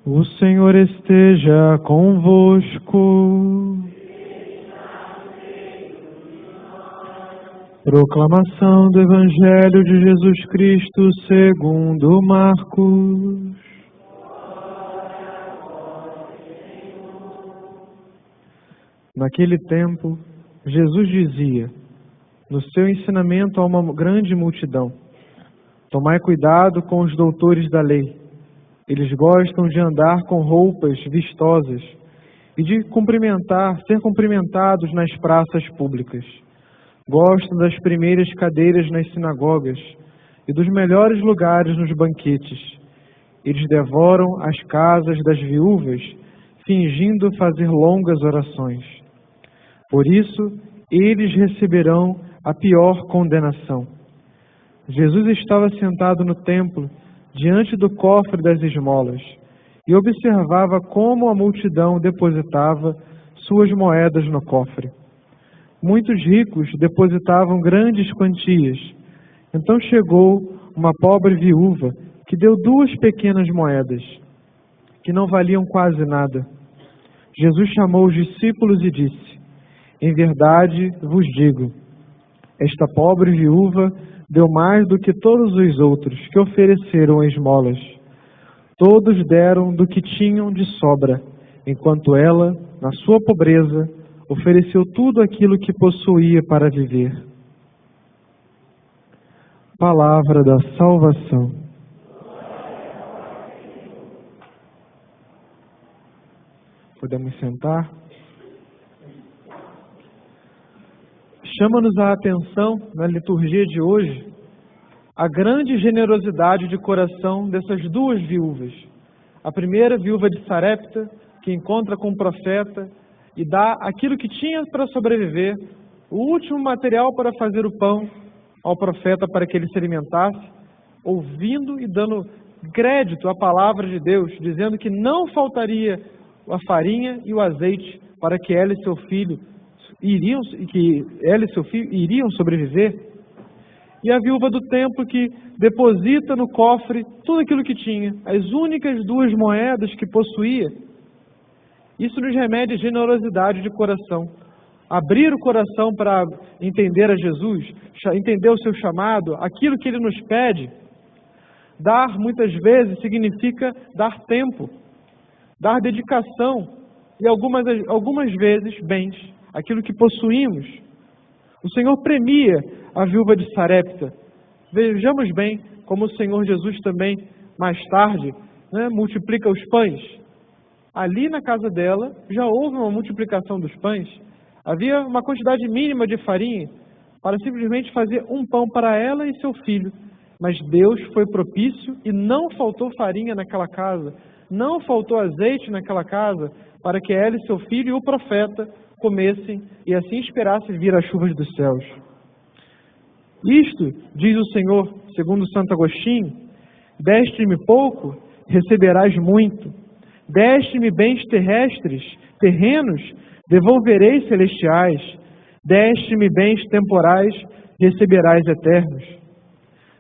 O Senhor esteja convosco. Proclamação do Evangelho de Jesus Cristo segundo Marcos. Naquele tempo, Jesus dizia, no seu ensinamento a uma grande multidão: tomai cuidado com os doutores da lei. Eles gostam de andar com roupas vistosas e de ser cumprimentados nas praças públicas. Gostam das primeiras cadeiras nas sinagogas e dos melhores lugares nos banquetes. Eles devoram as casas das viúvas, fingindo fazer longas orações. Por isso, eles receberão a pior condenação. Jesus estava sentado no templo, diante do cofre das esmolas, e observava como a multidão depositava suas moedas no cofre. Muitos ricos depositavam grandes quantias. Então chegou uma pobre viúva que deu 2 pequenas moedas, que não valiam quase nada. Jesus chamou os discípulos e disse: em verdade vos digo, esta pobre viúva deu mais do que todos os outros que ofereceram esmolas. Todos deram do que tinham de sobra, enquanto ela, na sua pobreza, ofereceu tudo aquilo que possuía para viver. Palavra da salvação. Podemos sentar? Chama-nos a atenção, na liturgia de hoje, a grande generosidade de coração dessas 2 viúvas. A primeira, viúva de Sarepta, que encontra com o profeta e dá aquilo que tinha para sobreviver, o último material para fazer o pão ao profeta para que ele se alimentasse, ouvindo e dando crédito à palavra de Deus, dizendo que não faltaria a farinha e o azeite para que ela e seu filho iriam sobreviver. E a viúva do templo que deposita no cofre tudo aquilo que tinha, as únicas 2 moedas que possuía. Isso nos remete à generosidade de coração. Abrir o coração para entender a Jesus, entender o seu chamado, aquilo que Ele nos pede. Dar, muitas vezes, significa dar tempo, dar dedicação e algumas vezes bens, aquilo que possuímos. O Senhor premia a viúva de Sarepta. Vejamos bem como o Senhor Jesus também, mais tarde, multiplica os pães. Ali na casa dela já houve uma multiplicação dos pães. Havia uma quantidade mínima de farinha para simplesmente fazer um pão para ela e seu filho. Mas Deus foi propício e não faltou farinha naquela casa, não faltou azeite naquela casa para que ela e seu filho e o profeta comessem e assim esperassem vir as chuvas dos céus. Isto, diz o Senhor, segundo Santo Agostinho: deste-me pouco, receberás muito. Deste-me bens terrenos, devolverei celestiais. Deste-me bens temporais, receberás eternos.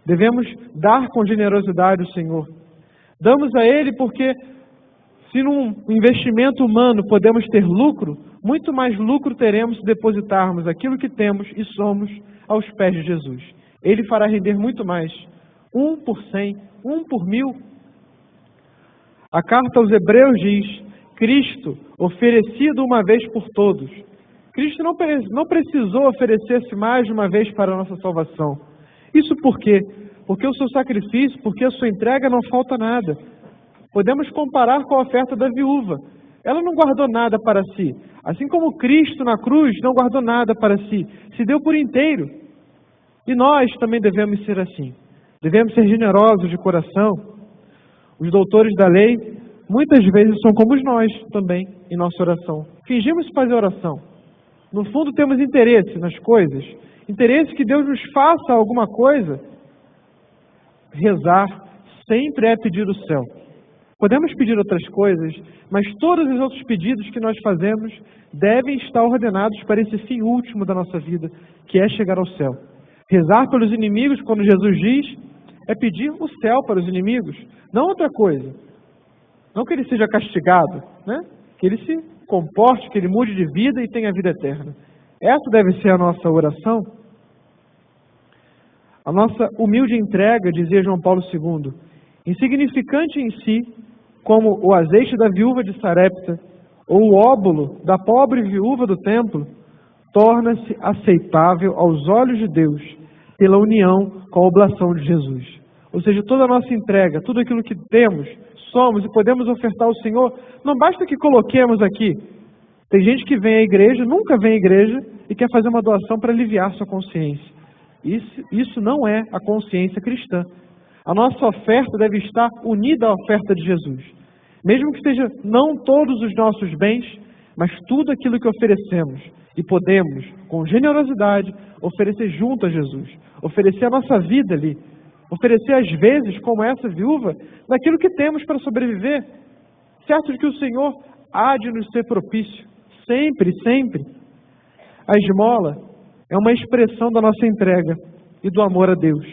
Devemos dar com generosidade ao Senhor. Damos a Ele porque, se num investimento humano podemos ter lucro, muito mais lucro teremos se depositarmos aquilo que temos e somos aos pés de Jesus. Ele fará render muito mais. 1 por 100, 1 por 1000. A carta aos Hebreus diz: Cristo, oferecido uma vez por todos. Cristo não precisou oferecer-se mais de uma vez para a nossa salvação. Isso por quê? Porque o seu sacrifício, porque a sua entrega não falta nada. Podemos comparar com a oferta da viúva. Ela não guardou nada para si. Assim como Cristo na cruz não guardou nada para si. Se deu por inteiro. E nós também devemos ser assim. Devemos ser generosos de coração. Os doutores da lei, muitas vezes, são como nós também, em nossa oração. Fingimos fazer oração. No fundo, temos interesse nas coisas. Interesse que Deus nos faça alguma coisa. Rezar sempre é pedir o céu. Podemos pedir outras coisas, mas todos os outros pedidos que nós fazemos devem estar ordenados para esse fim último da nossa vida, que é chegar ao céu. Rezar pelos inimigos, quando Jesus diz, é pedir o céu para os inimigos, não outra coisa. Não que ele seja castigado, né? Que ele se comporte, que ele mude de vida e tenha vida eterna. Essa deve ser a nossa oração. A nossa humilde entrega, dizia João Paulo II, insignificante em si, como o azeite da viúva de Sarepta, ou o óbolo da pobre viúva do templo, torna-se aceitável aos olhos de Deus pela união com a oblação de Jesus. Ou seja, toda a nossa entrega, tudo aquilo que temos, somos e podemos ofertar ao Senhor, não basta que coloquemos aqui. Tem gente que vem à igreja, nunca vem à igreja e quer fazer uma doação para aliviar sua consciência. Isso não é a consciência cristã. A nossa oferta deve estar unida à oferta de Jesus. Mesmo que seja não todos os nossos bens, mas tudo aquilo que oferecemos e podemos, com generosidade, oferecer junto a Jesus. Oferecer a nossa vida ali. Oferecer às vezes, como essa viúva, daquilo que temos para sobreviver. Certo de que o Senhor há de nos ser propício. Sempre, sempre. A esmola é uma expressão da nossa entrega e do amor a Deus,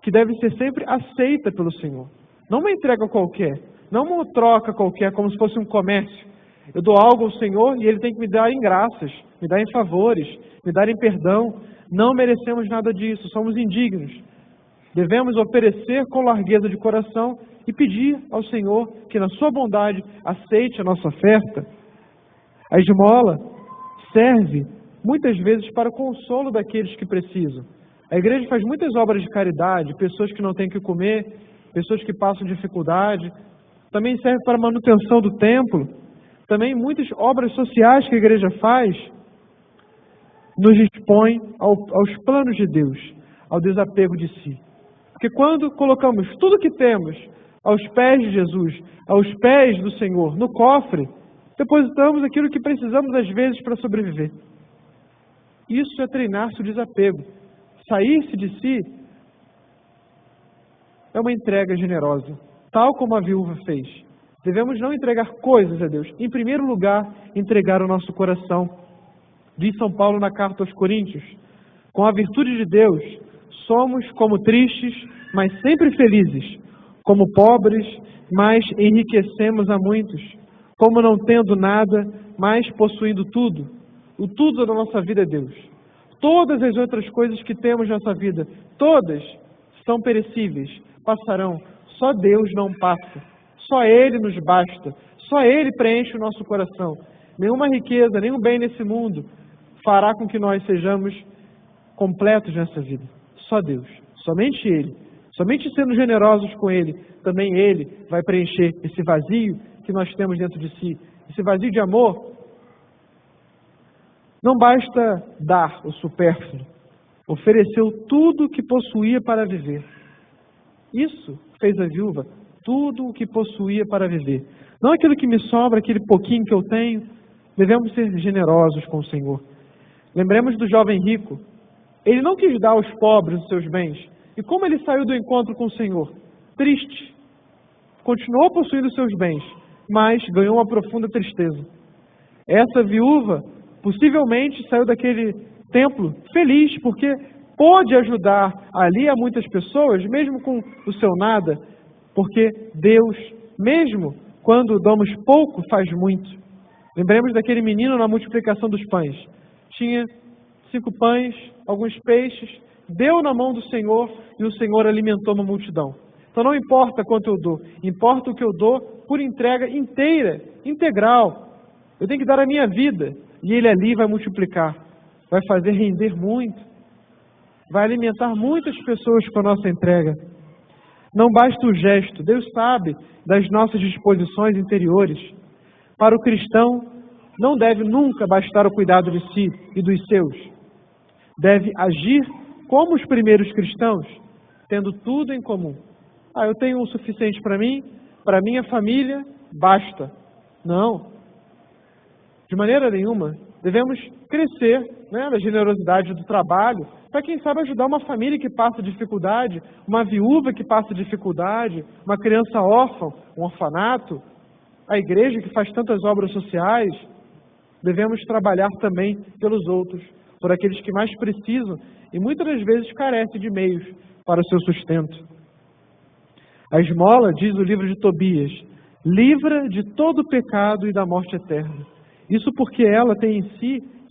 que deve ser sempre aceita pelo Senhor. Não uma entrega qualquer, não uma troca qualquer, como se fosse um comércio. Eu dou algo ao Senhor e Ele tem que me dar em graças, me dar em favores, me dar em perdão. Não merecemos nada disso, somos indignos. Devemos oferecer com largueza de coração e pedir ao Senhor que, na sua bondade, aceite a nossa oferta. A esmola serve muitas vezes para o consolo daqueles que precisam. A igreja faz muitas obras de caridade, pessoas que não têm o que comer, pessoas que passam dificuldade. Também serve para a manutenção do templo. Também muitas obras sociais que a igreja faz nos expõe aos planos de Deus, ao desapego de si. Porque quando colocamos tudo que temos aos pés de Jesus, aos pés do Senhor, no cofre, depositamos aquilo que precisamos às vezes para sobreviver. Isso é treinar-se o desapego. Sair-se de si é uma entrega generosa, tal como a viúva fez. Devemos não entregar coisas a Deus. Em primeiro lugar, entregar o nosso coração. Diz São Paulo na carta aos Coríntios: com a virtude de Deus, somos como tristes, mas sempre felizes, como pobres, mas enriquecemos a muitos, como não tendo nada, mas possuindo tudo. O tudo da nossa vida é Deus. Todas as outras coisas que temos nessa vida, todas são perecíveis, passarão. Só Deus não passa. Só Ele nos basta. Só Ele preenche o nosso coração. Nenhuma riqueza, nenhum bem nesse mundo fará com que nós sejamos completos nessa vida. Só Deus. Somente Ele. Somente sendo generosos com Ele, também Ele vai preencher esse vazio que nós temos dentro de si. Esse vazio de amor. Não basta dar o supérfluo. Ofereceu tudo o que possuía para viver. Isso fez a viúva. Tudo o que possuía para viver. Não aquilo que me sobra, aquele pouquinho que eu tenho. Devemos ser generosos com o Senhor. Lembremos do jovem rico. Ele não quis dar aos pobres os seus bens. E como ele saiu do encontro com o Senhor? Triste. Continuou possuindo os seus bens, mas ganhou uma profunda tristeza. Essa viúva possivelmente saiu daquele templo feliz, porque pôde ajudar ali a muitas pessoas, mesmo com o seu nada, porque Deus, mesmo quando damos pouco, faz muito. Lembremos daquele menino na multiplicação dos pães. Tinha 5 pães, alguns peixes, deu na mão do Senhor e o Senhor alimentou uma multidão. Então não importa quanto eu dou, importa o que eu dou por entrega inteira, integral. Eu tenho que dar a minha vida e Ele ali vai multiplicar, vai fazer render muito, vai alimentar muitas pessoas com a nossa entrega. Não basta o gesto, Deus sabe das nossas disposições interiores. Para o cristão, não deve nunca bastar o cuidado de si e dos seus. Deve agir como os primeiros cristãos, tendo tudo em comum. Eu tenho o suficiente para mim, para minha família, basta. Não. De maneira nenhuma. Devemos crescer, na generosidade do trabalho, para quem sabe ajudar uma família que passa dificuldade, uma viúva que passa dificuldade, uma criança órfã, um orfanato, a igreja que faz tantas obras sociais. Devemos trabalhar também pelos outros, por aqueles que mais precisam e muitas das vezes carecem de meios para o seu sustento. A esmola, diz o livro de Tobias, livra de todo o pecado e da morte eterna. Isso porque ela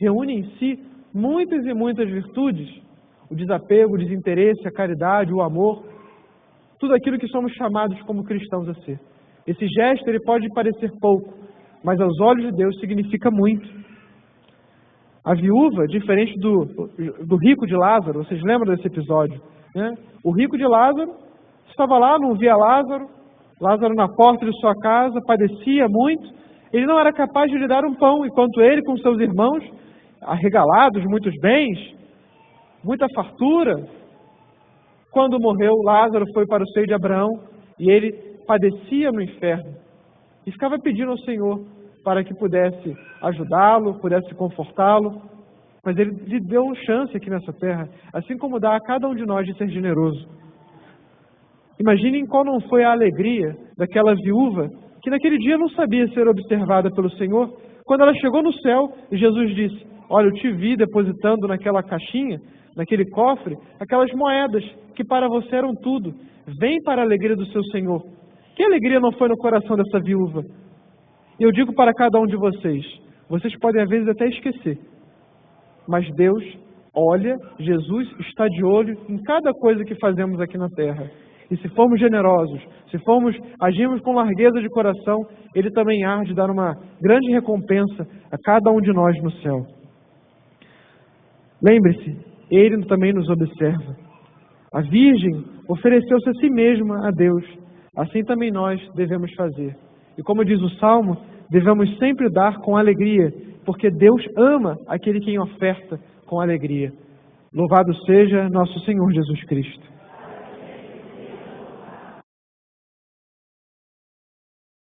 reúne em si muitas e muitas virtudes: o desapego, o desinteresse, a caridade, o amor, tudo aquilo que somos chamados como cristãos a ser. Esse gesto ele pode parecer pouco, mas aos olhos de Deus significa muito. A viúva, diferente do rico de Lázaro, vocês lembram desse episódio, né? O rico de Lázaro estava lá, não via Lázaro na porta de sua casa, padecia muito, ele não era capaz de lhe dar um pão, enquanto ele com seus irmãos, arregalados, muitos bens, muita fartura. Quando morreu, Lázaro foi para o seio de Abraão e ele padecia no inferno e ficava pedindo ao Senhor para que pudesse ajudá-lo, pudesse confortá-lo, mas ele lhe deu uma chance aqui nessa terra, assim como dá a cada um de nós de ser generoso. Imaginem qual não foi a alegria daquela viúva que naquele dia não sabia ser observada pelo Senhor, quando ela chegou no céu e Jesus disse: olha, eu te vi depositando naquela caixinha, naquele cofre, aquelas moedas que para você eram tudo. Vem para a alegria do seu Senhor. Que alegria não foi no coração dessa viúva? E eu digo para cada um de vocês podem às vezes até esquecer, mas Deus olha, Jesus está de olho em cada coisa que fazemos aqui na terra. E se formos generosos, se agirmos com largueza de coração, Ele também há de dar uma grande recompensa a cada um de nós no céu. Lembre-se, Ele também nos observa. A Virgem ofereceu-se a si mesma a Deus, assim também nós devemos fazer. E como diz o Salmo, devemos sempre dar com alegria, porque Deus ama aquele que oferta com alegria. Louvado seja nosso Senhor Jesus Cristo.